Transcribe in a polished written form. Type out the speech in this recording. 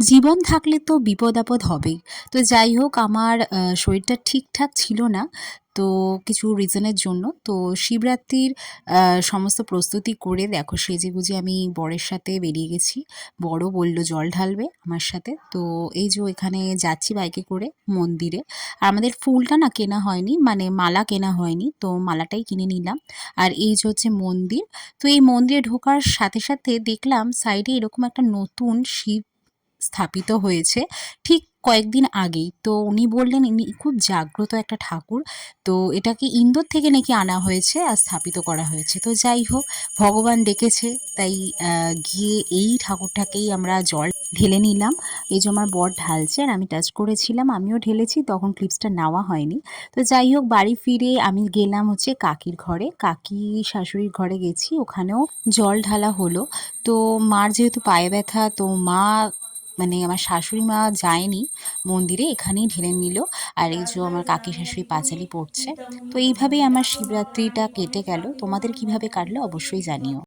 জীবন থাকলে তো বিপদ-আপদ হবেই। তো যাই হোক আমার শরীরটা ঠিকঠাক ছিল না। তো কিছু রিজনের জন্য। তো শিবরাত্রির আ সমস্ত প্রস্তুতি করে দেখো সেজেগুজে আমি বরের সাথে বেরিয়ে গেছি। বরও বলল জল ঢালবে আমার সাথে। তো এই যে এখানে যাচ্ছি বাইকে করে মন্দিরে। আর আমাদের ফুলটা না কেনা হয়নি, মানে মালা কেনা হয়নি। তো মালাটাই কিনে নিলাম। আর এই যে হচ্ছে মন্দির। তো এই মন্দিরে ঢোকার সাথে, সাথে দেখলাম সাইডে এরকম একটা নতুন শিব স্থাপিত হয়েছে ঠিক কয়েকদিন আগেই। তো উনি বললেন ইনি খুব জাগ্রত একটা ঠাকুর। তো এটাকে ইন্দোর থেকে নাকি আনা হয়েছে আর স্থাপিত করা হয়েছে। তো যাই হোক ভগবান ডেকেছে তাই গিয়ে এই ঠাকুরটাকেই আমরা জল ঢেলে নিলাম। এই যে আমার বর ঢালছে আর আমি টাচ করেছিলাম, আমিও ঢেলেছি, তখন ক্লিপসটা নেওয়া হয়নি। তো যাই হোক বাড়ি ফিরে আমি গেলাম হচ্ছে কাকির ঘরে, কাকি শাশুড়ির ঘরে গেছি, ওখানেও জল ঢালা হলো। তো মার যেহেতু পায়ে ব্যথা তো মা মানে আমার শাশুড়ি মা যায়নি মন্দিরে, এখানেই ঢেলে নিল। আর এই যে আমার কাকি শাশুড়ি পাঁচালি পড়ছে। তো এইভাবেই আমার শিবরাত্রিটা কেটে গেল। তোমাদের কিভাবে কাটলো অবশ্যই জানিও।